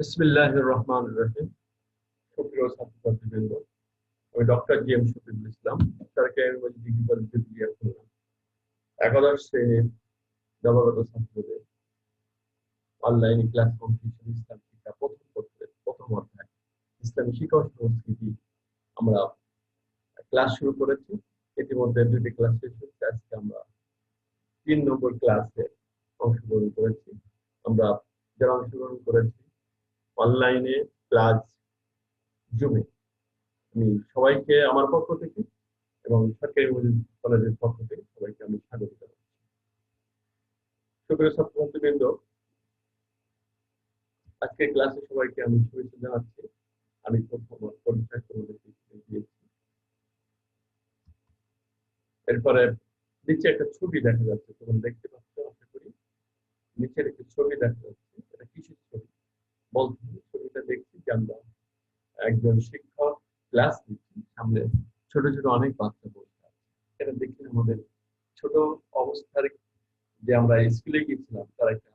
বিসমিল্লাহির রহমানির রহিম। সুপ্রিয় ছাত্রছাত্রীবৃন্দ, আমি ডক্টর জি.এম. শফিকুল ইসলাম, সরকারি ডিগ্রি কলেজ বিজ্ঞান খুলনা। একাদশ শ্রেণীর নবাগত ছাত্রদের অনলাইনে ক্লাস কম্পিটিশন ইসলাম শিক্ষা প্রথম পত্রের প্রথম অধ্যায় ইসলামী শিক্ষা ও সংস্কৃতি আমরা ক্লাস শুরু করেছি। ইতিমধ্যে দুটি ক্লাস শেষ হচ্ছে। আজকে আমরা 3 নম্বর ক্লাসে অংশগ্রহণ করেছি। আমরা যারা অংশগ্রহণ করেছি অনলাইনে ক্লাস জুমে, আমি সবাইকে আমার পক্ষ থেকে এবং সরকারি কলেজের পক্ষ থেকে সবাইকে আমি স্বাগত জানাচ্ছি। সুপ্রিয় ছাত্রছাত্রীবৃন্দ, আজকে ক্লাসে সবাইকে আমি শুভেচ্ছা জানাচ্ছি। আমি প্রথম পরিচয় তোমাদেরকে দিয়েছি। এরপরে নিচে একটা ছবি দেখা যাচ্ছে, তোমরা দেখতে পাচ্ছ আশা করি। নিচের একটি ছবি দেখা যাচ্ছে, এটা কিসের ছবি বলতে? ছবিটা দেখছি যে আমরা একজন শিক্ষক ক্লাস নিচ্ছি, সামনে ছোট ছোট অনেক বাচ্চা বসে আছে। এটা দেখলে আমাদের ছোট অবস্থার যে আমরা স্কুলে গিয়েছিলাম তার একটা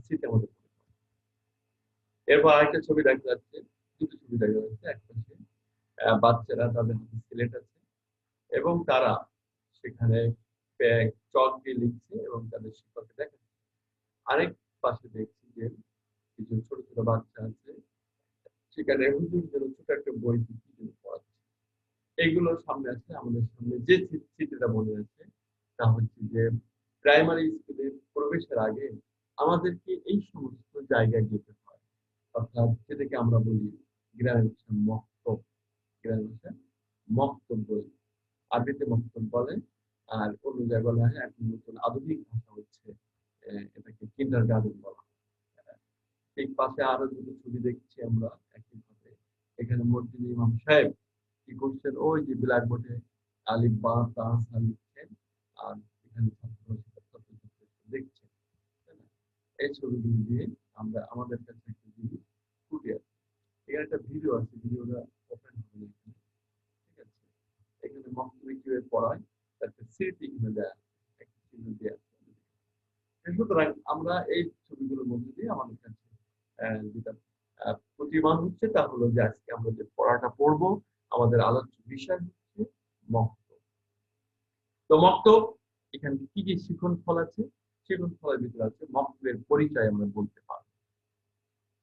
স্মৃতি আমাদের মনে পড়ে। এরপর আরেকটা ছবি দেখা যাচ্ছে, দুটো ছবি দেখা যাচ্ছে। একটা হচ্ছে বাচ্চারা, তাদের হাতে সিলেট আছে এবং তারা সেখানে চক দিয়ে লিখছে এবং তাদের শিক্ষককে দেখাচ্ছে। আরেক পাশে দেখছি যে কিছু ছোট ছোট বাচ্চা আছে, সেখানে হুজুর যেন ছোট একটা বই দিয়ে পড়াচ্ছে। এইগুলো সামনে আছে। আমাদের সামনে যে স্মৃতিটা মনে আছে তা হচ্ছে যে প্রাইমারি স্কুলে প্রবেশের আগে আমাদেরকে এই সমস্ত জায়গায় যেতে হয়, অর্থাৎ যেটাকে আমরা বলি গ্রামের ভাষায় মক্তব। গ্রামের ভাষায় মক্তব বলি, আরবিতে মক্তব বলে, আর অন্য জায়গায় বলা হয় এখন নতুন আধুনিক ভাষা হচ্ছে এটাকে কিন্ডার গার্ডেন বলা হয়। ঠিক পাশে আরো দুটো ছবি দেখছি আমরা একইভাবে। এখানে মসজিদ ইমাম সাহেব কি করছেন, ওই যে ব্ল্যাক বোর্ডে আলিফ বা তা সা লিখছেন, আর এখানে দেখছেন। এই ছবিগুলো দিয়ে আমরা আমাদের কাছে একটা জিনিস ফুটে আছে। এখানে একটা ভিডিও আছে, ভিডিওটা ওপেন হবে না এখানে। ঠিক আছে, এখানে মক্তবে কিভাবে পড়ায় তার একটা স্মৃতি এখানে দেয়া আছে, একটা চিহ্ন দেয়া আছে। সুতরাং আমরা এই ছবিগুলোর মধ্যে দিয়ে আমাদের কাছে যেটা প্রতিমান হচ্ছে তা হলো যে আজকে আমরা যে পড়াটা পড়বো, আমাদের আলোচ্য বিষয় হচ্ছে মক্তব। তো মক্তব, এখানে কি কি শিখন ফল আছে? শিখন ফলের ভিতরে আছে মক্তবের পরিচয় আমরা বলতে পারবো,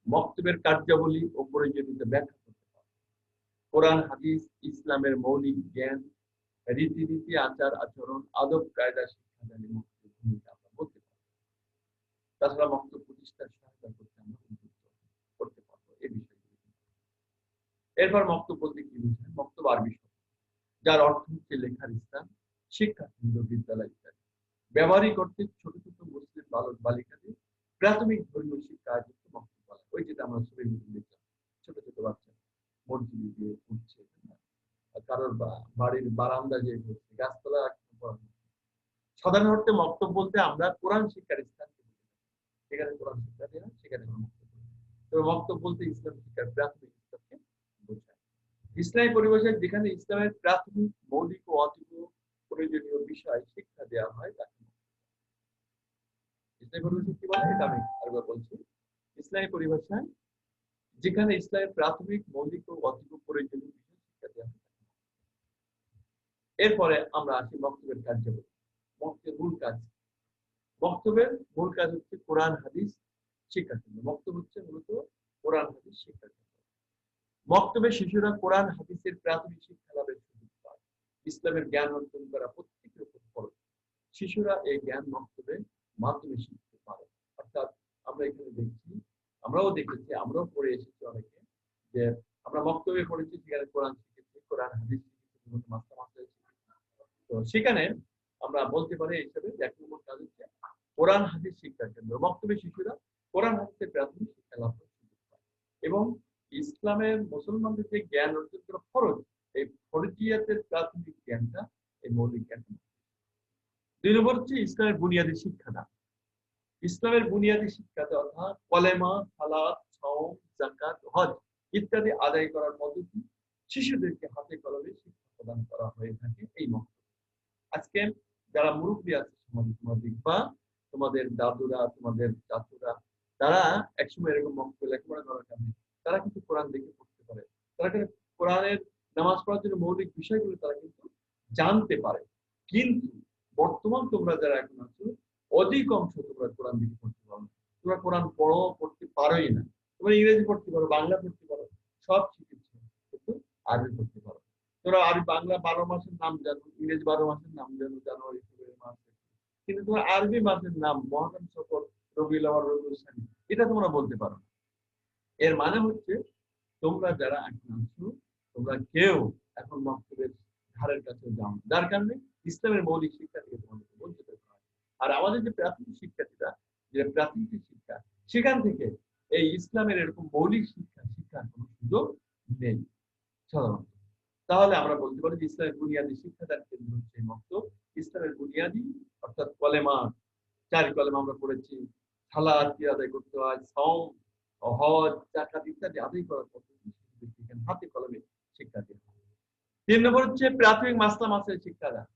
মক্তবের কার্যাবলী ও প্রয়োজনীয়তা ব্যাখ্যা করতে পারবো, কোরআন হাদিস ইসলামের মৌলিক জ্ঞান, রীতিনীতি আচার আচরণ আদব কায়দা শিক্ষাদানে মক্তবের ভূমিকা আমরা বলতে পারবো। তাছাড়া মক্তব প্রতিষ্ঠার সহায়তা করতে আমরা উদ্বুদ্ধ করতে পারবো এই বিষয়গুলো। এরপর মক্তব বলতে কি বোঝায়? মক্তব আরবি শব্দ, যার অর্থ হচ্ছে লেখার স্থান, শিক্ষা কেন্দ্র, বিদ্যালয় ইত্যাদি। ব্যবহারিক অর্থে ছোট ছোট মুসলিম বালক বালিকাদের প্রাথমিক ধর্মীয় শিক্ষা আয়োজিত মক্তব বলা। ওই যেটা আমরা ছবি দেখলাম, ছোট ছোট বাচ্চা মসজিদে গিয়ে পড়ছে, কারোর বাড়ির বারান্দা যে পড়ছে, গাছতলা সাধারণ অর্থে মক্তব বলতে আমরা কোরআন শিক্ষার স্থান, সেখানে কোরআন শিক্ষা দেওয়া, সেখানে মক্তব। তবে মক্তব বলতে ইসলাম শিক্ষার প্রাথমিক স্তরকে বোঝায়। ইসলামী পরিভাষায় যেখানে ইসলামের প্রাথমিক মৌলিক ও অতীব প্রয়োজনীয় বিষয় শিক্ষা দেওয়া হয় তাকে ইসলামী পরিভাষা কি বলে, এটা আমি আরেকবার বলছি। ইসলামী পরিভাষায় যেখানে ইসলামের প্রাথমিক মৌলিক ও অতীব প্রয়োজনীয় বিষয় শিক্ষা দেওয়া হয়। এরপরে আমরা আসি মক্তবের কার্যাবলী। মক্তবের মূল কাজ, মক্তবের মূল কাজ হচ্ছে কোরআন হাদিস শিক্ষা কেন্দ্র। মক্তব হচ্ছে মূলত কোরআন হাদিস শিক্ষা কেন্দ্র। মক্তবে শিশুরা কোরআন হাদিসের প্রাথমিক শিক্ষা লাভের সুযোগ পায়। ইসলামের জ্ঞান অর্জন করা প্রত্যেকের উপর ফরজ। শিশুরা এই জ্ঞান মক্তবের মাধ্যমে শিখতে পারে। অর্থাৎ আমরা এখানে দেখছি, আমরাও দেখেছি, আমরাও পড়ে এসেছি অনেকে, যে আমরা মক্তবে পড়েছি, সেখানে কোরআন শিখেছি, কোরআন হাদিস শিখেছি, মাস্টার মাস্টার শিখেছি। তো সেখানে আমরা বলতে পারি হিসেবে এক নম্বর কাজ হচ্ছে কোরআন হাদিস শিক্ষা কেন্দ্র। মক্তবে শিশুরা কোরআন হাদিসের প্রাথমিক শিক্ষা লাভ করার সুযোগ পায় এবং ইসলামের মুসলমানদের যে জ্ঞান অর্জন করা ফরজ, এই ফরজিয়াতের প্রাথমিক জ্ঞানটা, এই মৌলিক জ্ঞানটা। 2 নম্বর হচ্ছে ইসলামের বুনিয়াদী শিক্ষাদান। ইসলামের বুনিয়াদী শিক্ষাতে অর্থাৎ কলেমা, সালাত, সাওম, যাকাত, হজ ইত্যাদি আদায় করার পদ্ধতি শিশুদেরকে হাতে কলমে শিক্ষা প্রদান করা হয়ে থাকে এই মক্তবে। আজকে যারা মুরব্বী আছে সমাজে, তোমরা দেখবা তোমাদের দাদুরা, তোমাদের চাচুরা তারা একসময় এরকম লেখাপড়া করার কারণে তারা কিন্তু কোরআন দেখে পড়তে পারে, তারা কিন্তু কোরআনের নামাজ পড়ার জন্য মৌলিক বিষয়গুলো তারা কিন্তু জানতে পারে। কিন্তু বর্তমান তোমরা যারা এখন আছো, অধিকাংশ তোমরা কোরআন দেখে পড়তে পারো না। তোমরা কোরআন পড়তে পারোই না। তোমরা ইংরেজি পড়তে পারো, বাংলা পড়তে পারো, সব শিখেছ, কিন্তু আরবি পড়তে পারো। তোমরা আরবি বাংলা 12 মাসের নাম জানো, ইংরেজি 12 মাসের নাম জানো, জানুয়ারি ফেব্রুয়ারি মার্চ, কিন্তু তোমার আরবি মাসের নাম মহারম, সফর, রবিউল আউয়াল, রবিউল সানি এটা তোমরা বলতে পারো না। এর মানে হচ্ছে তোমরা যারা এখন আছো, তোমরা কেউ এখন মক্তবের ধারের কাছে যাও না। যার কারণে ইসলামের মৌলিক শিক্ষা থেকে তোমাদেরকে বঞ্চিত করা হয়। আর আমাদের যে প্রাথমিক শিক্ষার্থীরা, যে প্রাথমিক শিক্ষা, সেখান থেকে এই ইসলামের এরকম মৌলিক শিক্ষার কোনো সুযোগ নেই সাধারণত। তাহলে আমরা বলতে পারি যে ইসলামের বুনিয়াদী শিক্ষাদান কেন্দ্র হচ্ছে মক্তব। ইসলামের বুনিয়াদী অর্থাৎ কলেমা, 4 কলেমা আমরা পড়েছি, সালাত কি আদায় করতে হয়, সাওম, হজ, যাকাত ইত্যাদি আদায় করার পদ্ধতি এখানে হাতে কলমে শিক্ষা দেওয়া হয়। 3 নম্বর হচ্ছে প্রাথমিক মাসলা মাসাইল শিক্ষাদান।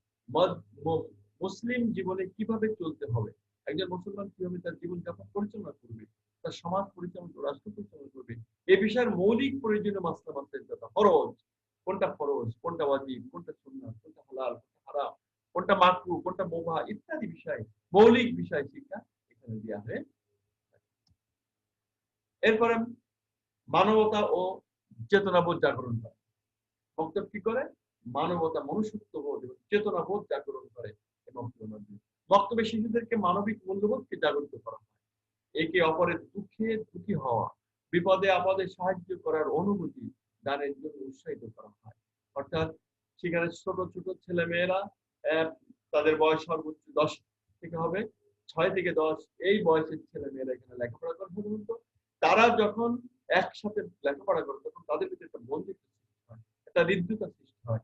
মুসলিম জীবনে কিভাবে চলতে হবে, একজন মুসলমান কিভাবে তার জীবন যাপন পরিচালনা করবে, তার সমাজ পরিচালনা করবে, রাষ্ট্র পরিচালনা করবে, এই বিষয়ের মৌলিক প্রয়োজনীয় মাসলা মাসাইল তথা ফরজ, কোনটা ফরজ, কোনটা ওয়াজিব, কোনটা সুন্নাত, কোনটা হালাল, কোনটা হারাম, কোনটা মাকরুহ, কোনটা মুবাহ ইত্যাদি বিষয়, মৌলিক বিষয় শিক্ষা এখানে দেওয়া হয়। এরপরে মানবতা ও চেতনাবোধ জাগরণ করে। মক্তব কি করে? মানবতা, মনুষ্যত্ববোধ এবং চেতনাবোধ জাগরণ করে। এবং মক্তবে শিশুদেরকে মানবিক মূল্যবোধকে জাগরিত করা হয়। একে অপরের দুঃখে দুঃখী হওয়া, বিপদে আপদে সাহায্য করার অনুভূতি দানের জন্য উৎসাহিত করা হয়। অর্থাৎ সেখানে ছোট ছোট ছেলে মেয়েরা, তাদের বয়স সর্বোচ্চ 10 থেকে হবে, 6 থেকে 10 এই বয়সের ছেলে মেয়েরা এখানে লেখাপড়া করে। সাধারণত তারা যখন একসাথে লেখাপড়া করে তখন তাদের ভিতরে একটা বন্ধুত্ব সৃষ্টি হয়, একটা হৃদ্যতা সৃষ্টি হয়।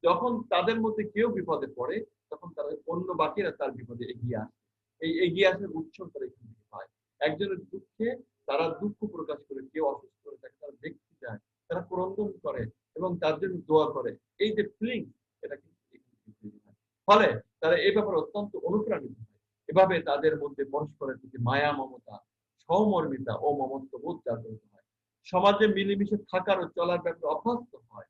যখন তাদের মধ্যে কেউ বিপদে পড়ে তখন তারা অন্য বাকিরা তার বিপদে এগিয়ে আসে। এই এগিয়ে আসার উৎস তারা এখান থেকে পায়। একজনের দুঃখে তারা দুঃখ প্রকাশ করে, কেউ অসুস্থ হয়ে থাকে তারা দেখতে যায়, তারা ক্রন্দন করে এবং তার জন্য দোয়া করে। এই যে ফিলিং, এটা কিন্তু তৈরি হয়। ফলে তারা এই ব্যাপারে অত্যন্ত অনুপ্রাণিত হয়। এভাবে তাদের মধ্যে পরস্পরের প্রতি মায়া, মমতা, সহমর্মিতা ও মমত্ববোধ জাগ্রত হয়। সমাজে মিলেমিশে থাকার ও চলার ব্যাপারে অভ্যস্ত হয়।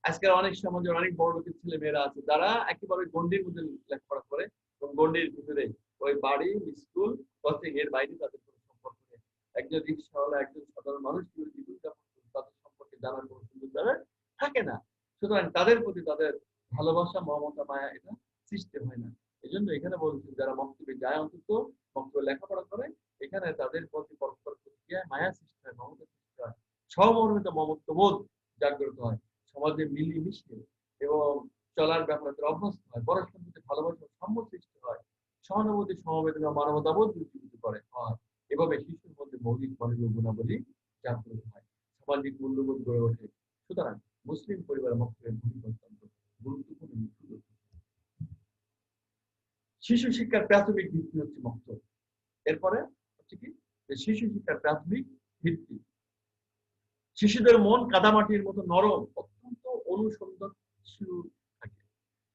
আজকের অনেক সমাজের অনেক বড় লোকের ছেলে মেয়েরা আছে যারা একেবারে গন্ডির মধ্যে লেখাপড়া করে এবং গন্ডির ভিতরে ওই বাড়ি, স্কুল, কোচিং এর বাইরে তাদের কোনো সম্পর্ক নেই। একজন রিক্সাওয়ালা, একজন সাধারণ মানুষ কিভাবে জীবনযাপন করে তাদের সম্পর্কে জানার কোনো সুযোগ তাদের থাকে না। সুতরাং তাদের প্রতি তাদের ভালোবাসা, মমতা, মায়া এটা সৃষ্টি হয় না। এই জন্য এখানে বলছি যারা মক্তবে যায়, অন্তত মক্তবে লেখাপড়া করে, এখানে তাদের প্রতি পরস্পর প্রতিক্রিয়ায় মায়া সৃষ্টি হয়, মমতা সৃষ্টি হয়, সহমর্মিত মমত্ববোধ জাগ্রত হয়, সমাজে মিলিমিশে এবং চলার ব্যাপারে তারা অভ্যস্ত হয়, পরস্পর প্রতি ভালোবাসা, সম্মান সৃষ্টি হয়, সহানুভূতি, সমবেদনা, মানবতাবোধ উজ্জীবিত করে হয়। এভাবে শিশুর মধ্যে মৌলিক মানবীয় গুণাবলী জাগ্রত হয়, সামাজিক মূল্যবোধ গড়ে ওঠে। সুতরাং মুসলিম পরিবারের মক্তবের ভূমিকা অত্যন্ত গুরুত্বপূর্ণ। শিশু শিক্ষার প্রাথমিক ভিত্তি হচ্ছে মক্তব। এরপরে হচ্ছে কি, যে শিশু শিক্ষার প্রাথমিক ভিত্তি, শিশুদের মন কাদামাটির মতো নরম, অত্যন্ত অনুসন্ধানশীল থাকে।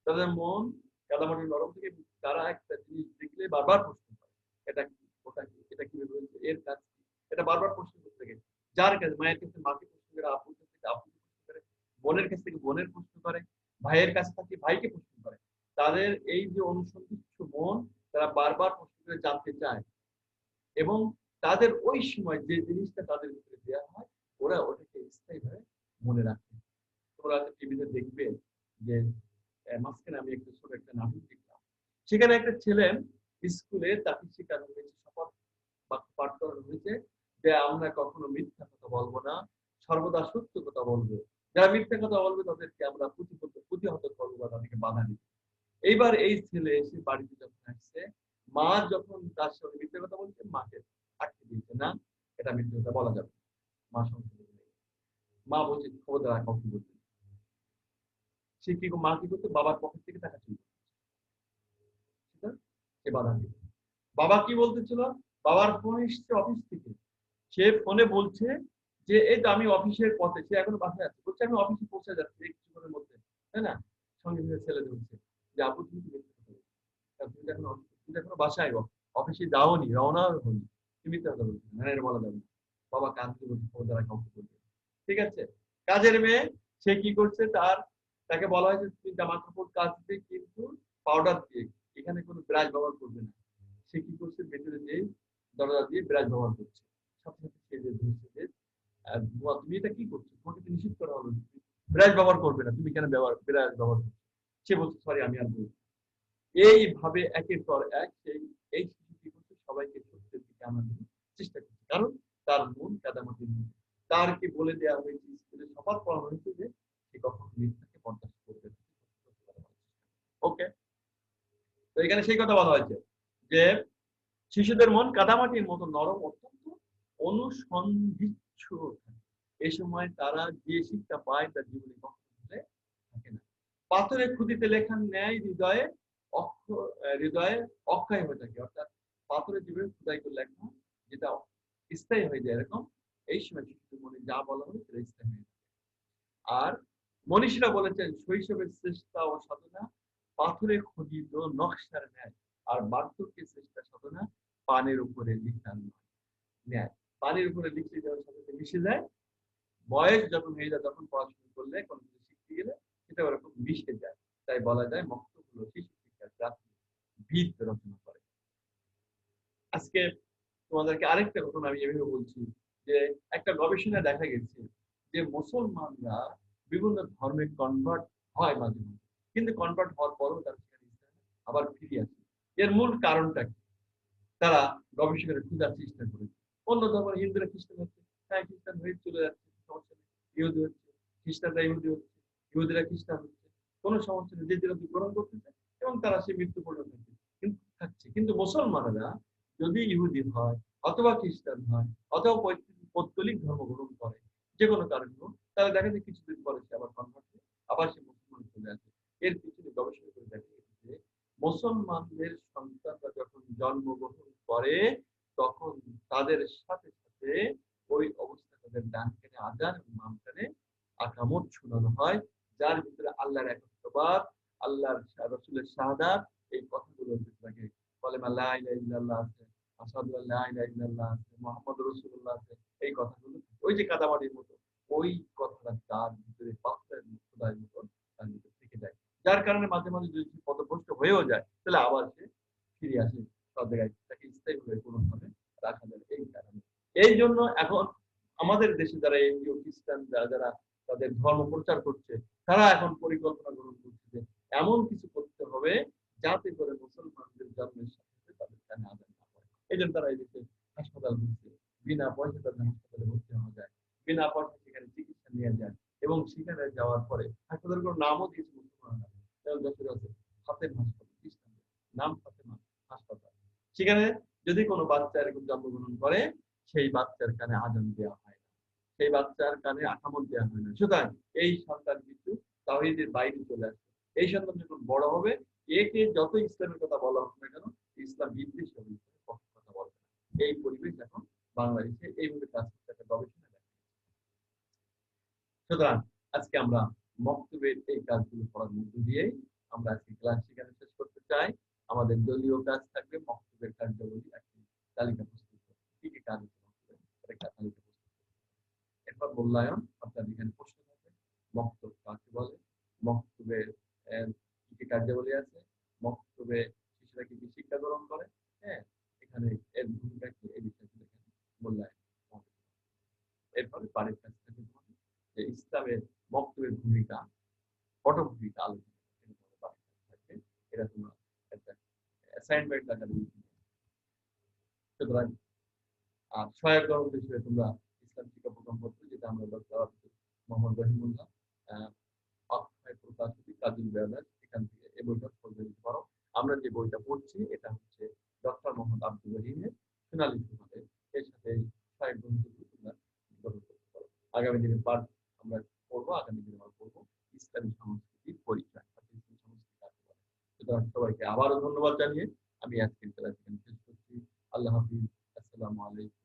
তাদের মন কাদামাটির নরম থেকে তারা একটা জিনিস দেখলে বারবার প্রশ্ন করে, এটা কি, ওটা কি, এটা কিভাবে হয়েছে, এর কাজ কি, এটা বারবার প্রশ্ন করতে থাকে। যার কাছে মায়ের কাছে মাকে প্রশ্ন করে, আপুর কাছ থেকে আপুকে প্রশ্ন করে, বোনের কাছ থেকে বোনের প্রশ্ন করে, ভাইয়ের কাছ থেকে ভাইকে প্রশ্ন করে। তাদের এই যে অনুসন্ধিৎস মন, তারা বারবার প্রশ্ন করে জানতে চায় এবং তাদের ওই সময় যে জিনিসটা তাদের ভিতরে দেওয়া হয় ওরা ওটাকে স্থায়ীভাবে মনে রাখে। তোমরা টিভিতে দেখবে যে মাঝখানে আমি একটা ছোট একটা নাটক দেখলাম, সেখানে একটা ছেলে স্কুলে তাকে শেখানো হয়েছে, শপথ বাক্য পাঠ করানো হয়েছে যে আমরা কখনো মিথ্যা কথা বলবো না, সর্বদা সত্য কথা বলবো, যারা মিথ্যা কথা বলবে তাদেরকে আমরা প্রতিহত করবো বা তাদেরকে বাধা দিব। এইবার এই ছেলে এসে বাড়িতে যখন আসছে, মা যখন তার সঙ্গে মিথ্যা কথা বলছে, মাকে আটকে দিয়েছে, না এটা মিথ্যা কথা বলা যাবে, মা সংশোধন নেই। মা বলছে খবরদার কাউকে বলতে। সে কি মা কি করতো, বাবার পকেট থেকে টাকা চুরি করতো, সে বাধা দিল। বাবা কি বলতেছিল, বাবার ফোন এসছে অফিস থেকে, সে ফোনে বলছে যে এই তো আমি অফিসের পথে, সে এখনো বাসায় আছে, বলছে আমি অফিসে পৌঁছে যাচ্ছি এই কিছুক্ষণের মধ্যে, তাই না? সঙ্গে সঙ্গে ছেলে ধরছে যে আপু তুমি কি মিথ্যা কথা বলছো, তুমি এখনো বাসায়, অফিসে যাওনি, রওনা হনি, তুমি মিথ্যা কথা বলছো না, এটা বলা যাবে না। বাবা কাঁদতে বলছে, ও দ্বারা কাউকে বলবে না। ঠিক আছে, কাজের মেয়ে সে কি করছে, তাকে বলা হয়েছে তুমি জামা কাপড় কাচবে কিন্তু পাউডার দিয়ে, এখানে কোনো ব্রাশ ব্যবহার করবে না। সে কি করছে, ভেতরে যে দরজা দিয়ে ব্রাশ ব্যবহার করছে। সাথে সাথে সে যে ধরছে যে বুয়া তুমি এটা কি করছো, তোমাকে তো নিষেধ করা হলো ব্রাশ ব্যবহার করবে না, তুমি কেন ব্রাশ ব্যবহার করছো। সে বলছে সরি আমি আর বলবো না। এইভাবে একের পর এক এই শিশু কি করছে, সবাইকে সত্যের দিকে আনার জন্য চেষ্টা করছে, কারণ তার মন কাদামাটির মধ্যে। তার কি বলে দেওয়া হয়েছে, স্কুলে সবার পড়া হয়েছে যে সে কখনো মিথ্যাকে বরদাস্ত করবে না। ওকে, তো এখানে সেই কথা বলা হয়েছে যে শিশুদের মন কাদামাটির মতো নরম, অত্যন্ত অনুসন্ধিৎস থাকে। এই সময় তারা যে শিক্ষা পায় তার জীবনে কখনো ভুলে থাকে না। পাথরের খুঁটিতে লেখার ন্যায় হৃদয়ে অক্ষয় হয়ে থাকে, অর্থাৎ পাথরের জীবনে খোদাই করে লেখা যেটা স্থায়ী হয়ে যায়, এরকম এই সময় শিশুদের মনে যা বলা হয় সেটা স্থায়ী হয়ে যায়। আর মনীষীরা বলেছেন শৈশবের চেষ্টা ও সাধনা পাথরে খোদিত নকশার ন্যায়, আর বার্ধক্যের চেষ্টা সাধনা পানের উপরে লিখার ন্যায়। পানির উপরে লিখলে যেমন সাথে সাথে মিশে যায়, বয়স যখন হয়ে যায় তখন পড়াশোনা করলে কোনো কিছু শিখতে গেলে সেটা ওরকম মিশে যায়। তাই বলা যায় মক্তব হলো শিশু শিক্ষার প্রাথমিক ভিত রচনা করে। আজকে তোমাদেরকে আরেকটা ঘটনা আমি এভাবে বলছি যে একটা গবেষণায় দেখা গেছে যে মুসলমানরা বিভিন্ন ধর্মে কনভার্ট হয় মাঝে মাঝে, কিন্তু কনভার্ট হওয়ার পরও তারা সেখানে আবার ফিরে আসে। এর মূল কারণটা কি, তারা গবেষকেরা খোঁজার চেষ্টা করেছে। অন্য ধর্মের হিন্দুরা খ্রিস্টান হচ্ছে, হ্যাঁ খ্রিস্টান হয়ে চলে যাচ্ছে, সমস্যা নেই। ইহুদি হচ্ছে, খ্রিস্টানরা ইহুদি হচ্ছে, ইহুদিরা খ্রিস্টান হচ্ছে, কোনো সমস্যা নেই, যে যেটা গ্রহণ করতেছে এবং তারা সে মৃত্যু পর্যন্ত কিন্তু থাকছে। কিন্তু মুসলমানেরা যদি ইহুদি হয় অথবা খ্রিস্টান হয় অথবা পৌত্তলিক ধর্ম গ্রহণ করে যে কোনো কারণে হোক, তাহলে দেখা যায় কিছুদিন পরে সে আবার কনভার্ট হয়ে আবার সে মুসলমান চলে আসে। এর পিছনে গবেষণা করে দেখা গেছে যে মুসলমানদের সন্তানরা যখন জন্মগ্রহণ করে তখন তাদের সাথে সাথে ওই অবস্থা তাদের ডান কানে আযান এবং বাম কানে আকামত শোনানো হয়, যার ভিতরে আল্লাহর একত্ববাদ, আল্লাহর রাসূলের শাহাদাত, এই কথাগুলো থাকে। কলেমা লা ইলাহা ইল্লাল্লাহ আছে, আশহাদু আল্লা ইলাহা ইল্লাল্লাহ আছে, মুহাম্মাদুর রাসূলুল্লাহ আছে, এই কথাগুলো ওই যে কাদামাটির মতো ওই কথাটা তার ভিতরে পাথরের খোদার মতো তার ভিতরে থেকে যায়। যার কারণে মাঝে মাঝে যদি পথভ্রষ্ট হয়েও যায় তাহলে আবার সে ফিরে আসে সব জায়গায়, তাকে স্থায়ীভাবে কোনোভাবে রাখা যাবে এই কারণে। এই জন্য এখন আমাদের দেশে যারা এনজিও খ্রিস্টান যারা তাদের ধর্ম প্রচার করছে, তারা এখন পরিকল্পনা গ্রহণ করছে যে এমন কিছু করতে হবে যাতে করে মুসলমানদের জন্মের সাথে সাথে তাদের কানে আযান না হয়। এই জন্য তারা এই দেশে হাসপাতাল করছে, বিনা পয়সা তাদের হাসপাতালে ভর্তি হওয়া যায়, বিনা পয়সা সেখানে চিকিৎসা নেওয়া যায়, এবং সেখানে যাওয়ার পরে হাসপাতালগুলোর নামও দিয়েছে মুসলমানরা, যেমন যশোরে আছে ফাতেমা হাসপাতাল, খ্রিস্টানদের নাম ফাতেমা হাসপাতাল। সেখানে যদি কোনো বাচ্চা এরকম জন্মগ্রহণ করে সেই বাচ্চার কানে আযান দেওয়া হয় না, সেই বাচ্চার কানে আকামত দেওয়া হয় না। সুতরাং এই সন্তান কিন্তু তাওহীদের বাইরে চলে আসবে। এই সন্তান যখন বড় হবে একে যত ইসলামের কথা বলা হোক না কেন, ইসলাম বিদ্বেষী হবে, ইসলামের কথা বলবে না। এই পরিবেশ এখন বাংলাদেশে এইভাবে কাজ করতে একটা গবেষণা দেখা। সুতরাং আজকে আমরা মক্তবের এই কাজগুলো করার মধ্য দিয়েই আমরা আজকে ক্লাস সেখানে শেষ করতে চাই। আমাদের দলীয় কাজ থাকবে মক্তবের কার্যাবলী একটি তালিকা প্রস্তুত করা, কি কি কাজ হচ্ছে মক্তবের একটা তালিকা প্রস্তুত করা। এরপর মূল্যায়ন, অর্থাৎ এখানে প্রশ্ন থাকবে মক্তব কাকে বলে, মক্তবের কি কি কার্যাবলী আছে, মক্তবে শিশুরা কি কি শিক্ষা গ্রহণ করে, হ্যাঁ এখানে এর ভূমিকা কি, এই বিষয়গুলো এখানে মূল্যায়ন হবে। এরপরে বাড়ির কাজ থাকবে যে ইসলামের মক্তবের ভূমিকা, পটভূমিকা আলোচনা থাকবে। এটা তোমরা একটা অ্যাসাইনমেন্ট আকারে লিখে নিও। সুতরাং সহায়ক গ্রন্থ হিসেবে তোমরা ইসলাম শিক্ষা প্রথম পত্র, যেটা আমরা ডক্টর মোহাম্মদ রহিমুল্লাহ অক্ষয় প্রকাশিত কাজী বেয়ালাস, এখান থেকে এই বইটা পড়ে নিতে পারো। আমরা যে বইটা পড়ছি এটা হচ্ছে ডক্টর মোহাম্মদ আব্দুল রহিমের সোনালী সুহাদের, এর সাথে সহায়ক গ্রন্থগুলো তোমরা গ্রহণ করতে পারো। আগামী দিনে পাঠ আমরা পড়বো, আগামী দিনে আমরা পড়বো ইসলামী সংস্কৃতির পরিচয়, ইসলামী সংস্কৃতি কাকে বলে। সুতরাং সবাইকে আবারও ধন্যবাদ জানিয়ে আমি আজকের ক্লাস এখানে শেষ করছি। আল্লাহ হাফিজ, আসসালামু আলাইকুম।